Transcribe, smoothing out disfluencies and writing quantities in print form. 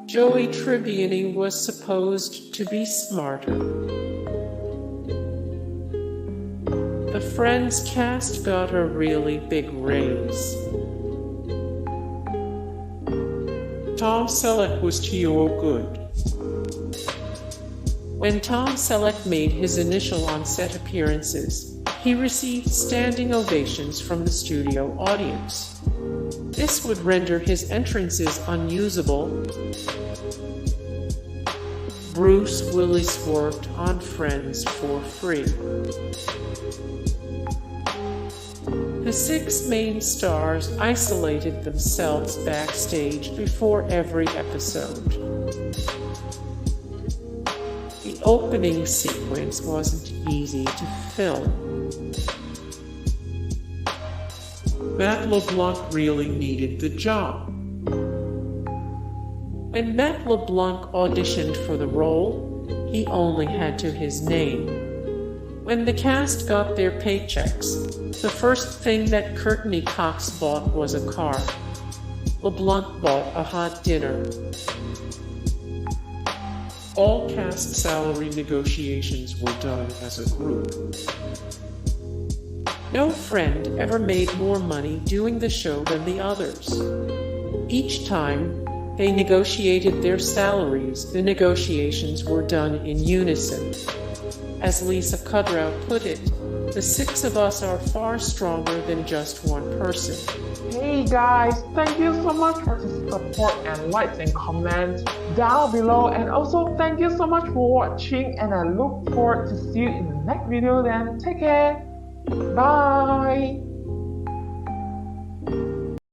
Joey Tribbiani was supposed to be smarter. The Friends cast got a really big raise. Tom Selleck was too good. When Tom Selleck made his initial on-set appearances, he received standing ovations from the studio audience. This would render his entrances unusable. Bruce Willis worked on Friends for free. The 6 main stars isolated themselves backstage before every episode. The opening sequence wasn't easy to film. Matt LeBlanc really needed the job. When Matt LeBlanc auditioned for the role, he only had to his name. When the cast got their paychecks, the first thing that Courtney Cox bought was a car. LeBlanc bought a hot dinner. All cast salary negotiations were done as a group. No friend ever made more money doing the show than the others. Each time they negotiated their salaries, the negotiations were done in unison. As Lisa Kudrow put it, the 6 of us are far stronger than just one person. Hey guys, thank you so much for the support and likes and comments down below, and also thank you so much for watching, and I look forward to see you in the next video. Then take care. Bye.